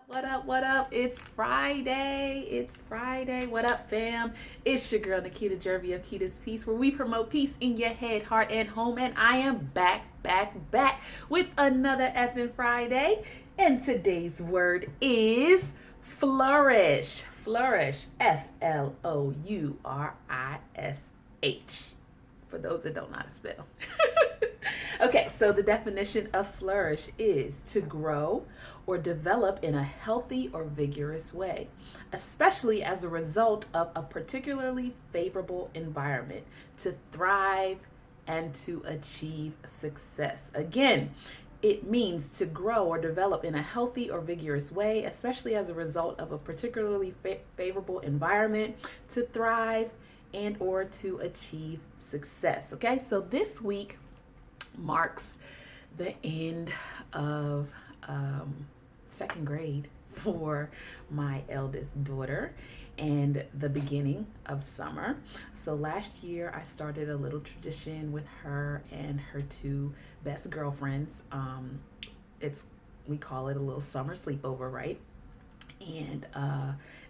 What up? What up? It's Friday. It's Friday. What up, fam? It's your girl Nikita Jervy of Kita's Peace, where we promote peace in your head, heart, and home. And I am back with another effing Friday. And today's word is flourish. Flourish. Flourish. For those that don't know how to spell. Okay, so the definition of flourish is to grow or develop in a healthy or vigorous way, especially as a result of a particularly favorable environment, to thrive and to achieve success. Again, it means to grow or develop in a healthy or vigorous way, especially as a result of a particularly favorable environment, to thrive and or to achieve success. Okay, so this week marks the end of second grade for my eldest daughter and the beginning of summer. So last year I started a little tradition with her and her two best girlfriends. It's we call it a little summer sleepover, right? And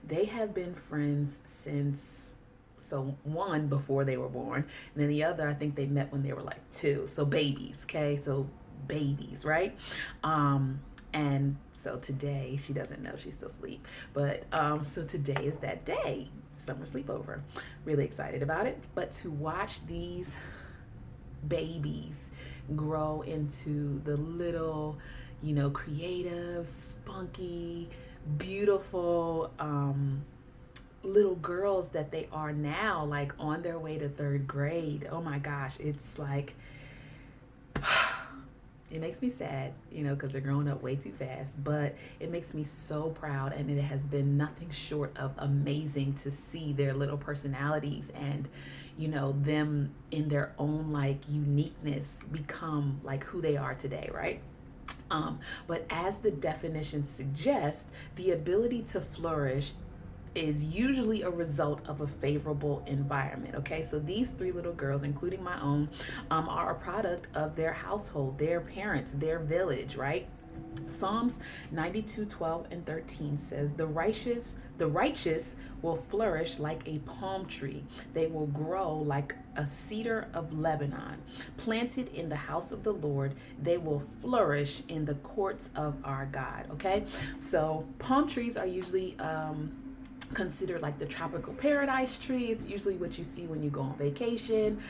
they have been friends since, so one before they were born, and then the other I think they met when they were like two. So babies, okay? So babies, right? And so today, she doesn't know, she's still asleep. But so today is that day, summer sleepover. Really excited about it. But to watch these babies grow into the little, creative, spunky, beautiful, little girls that they are now, like on their way to third grade. Oh my gosh, it's like it makes me sad, because they're growing up way too fast, but it makes me so proud, and it has been nothing short of amazing to see their little personalities and them in their own like uniqueness become like who they are today, right? But as the definition suggests, the ability to flourish is usually a result of a favorable environment. Okay, so these three little girls, including my own, are a product of their household, their parents, their village, right? Psalms 92:12 and 13 says, the righteous will flourish like a palm tree. They will grow like a cedar of Lebanon. Planted in the house of the Lord, they will flourish in the courts of our God. Okay, so palm trees are usually considered like the tropical paradise tree. It's usually what you see when you go on vacation.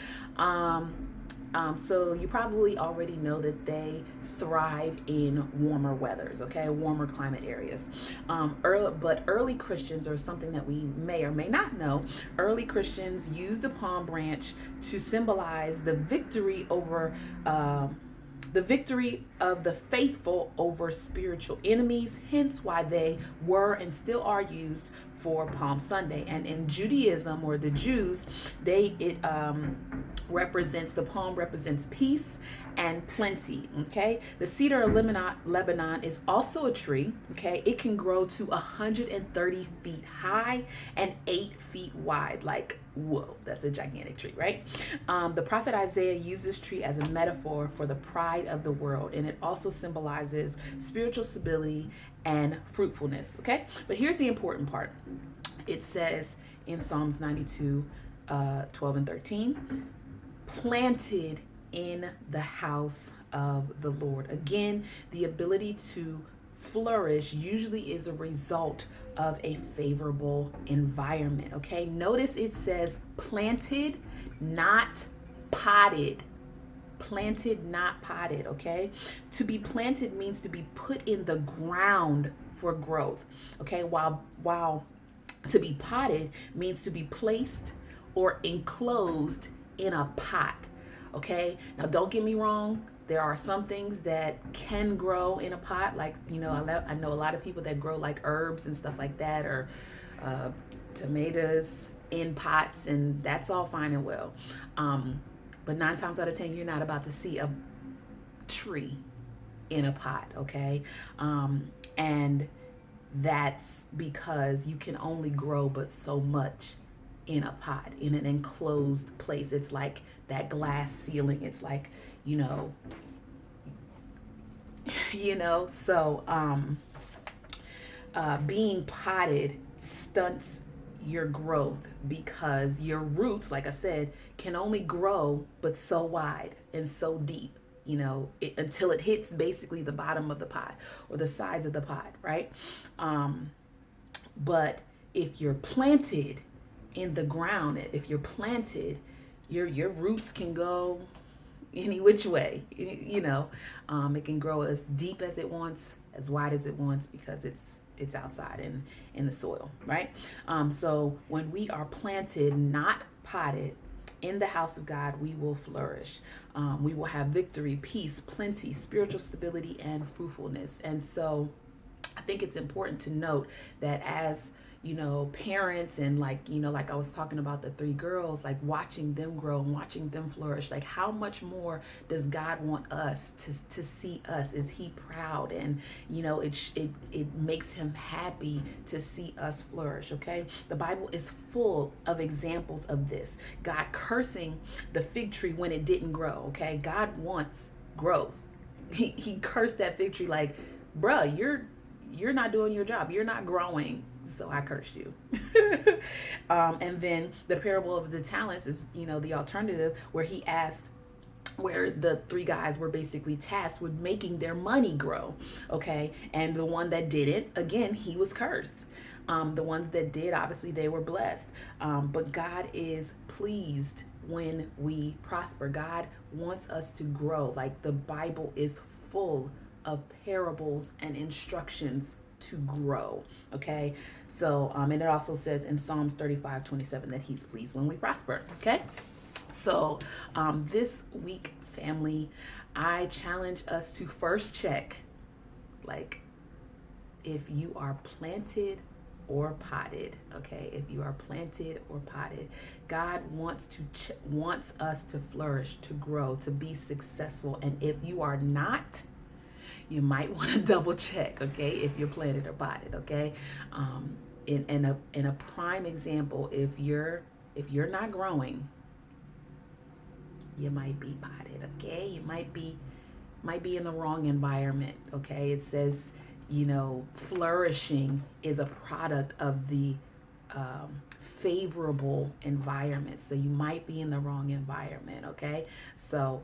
So you probably already know that they thrive in warmer weathers, okay, warmer climate areas. But early Christians, or something that we may or may not know, early Christians used the palm branch to symbolize the victory of the faithful over spiritual enemies, hence why they were and still are used for Palm Sunday. And in Judaism, or the Jews, the palm represents peace and plenty. Okay, the cedar of Lebanon is also a tree. Okay, it can grow to 130 feet high and 8 feet wide. Like, whoa, that's a gigantic tree, right? The prophet Isaiah used this tree as a metaphor for the pride of the world, and it also symbolizes spiritual stability and fruitfulness. Okay, but here's the important part. It says in Psalms 92:12 and 13, planted in the house of the Lord. Again, the ability to flourish usually is a result of a favorable environment. Okay, notice it says planted, not potted. Planted, not potted. Okay, to be planted means to be put in the ground for growth. Okay, while to be potted means to be placed or enclosed in a pot. Okay, now don't get me wrong, there are some things that can grow in a pot, like I know a lot of people that grow like herbs and stuff like that, or tomatoes in pots, and that's all fine and well. But 9 times out of 10, you're not about to see a tree in a pot. Okay, and that's because you can only grow but so much in a pot, in an enclosed place. It's like that glass ceiling. It's like, so being potted stunts your growth because your roots, like I said, can only grow but so wide and so deep, until it hits basically the bottom of the pot or the sides of the pot, right? But if you're planted in the ground, if you're planted, your roots can go any which way. It can grow as deep as it wants, as wide as it wants, because it's outside in the soil, right? So when we are planted, not potted, in the house of God, we will flourish. We will have victory, peace, plenty, spiritual stability, and fruitfulness. And so I think it's important to note that as parents, and like I was talking about the three girls, like watching them grow and watching them flourish, like how much more does God want us to see us? Is he proud? And it makes him happy to see us flourish. Okay, the Bible is full of examples of this. God cursing the fig tree when it didn't grow. Okay, God wants growth. He cursed that fig tree like, bruh, you're not doing your job. You're not growing. So I cursed you. And then the parable of the talents is, the alternative, where the three guys were basically tasked with making their money grow. Okay. And the one that didn't, again, he was cursed. The ones that did, obviously they were blessed. But God is pleased when we prosper. God wants us to grow. Like the Bible is full of parables and instructions to grow. Okay. So, and it also says in Psalms 35:27 that he's pleased when we prosper. Okay. So, this week, family, I challenge us to first check, like, if you are planted or potted. Okay. If you are planted or potted, God wants us to flourish, to grow, to be successful. And if you are not, you might want to double check, okay, if you're planted or potted, okay? In a prime example, if you're not growing, you might be potted, okay? You might be in the wrong environment, okay? It says, flourishing is a product of the favorable environment. So you might be in the wrong environment, okay? So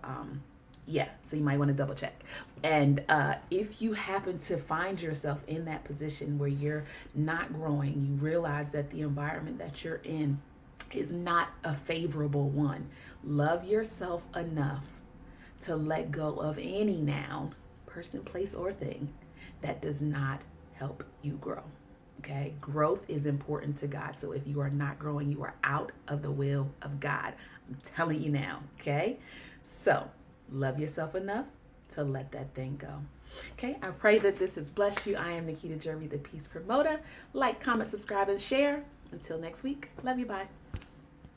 so you might want to double check. And if you happen to find yourself in that position where you're not growing, you realize that the environment that you're in is not a favorable one. Love yourself enough to let go of any noun, person, place, or thing that does not help you grow. Okay, growth is important to God. So if you are not growing, you are out of the will of God. I'm telling you now. Okay, so love yourself enough to let that thing go. Okay, I pray that this has blessed you. I am Nikita Jervey, the Peace Promoter. Like, comment, subscribe, and share. Until next week, love you, bye.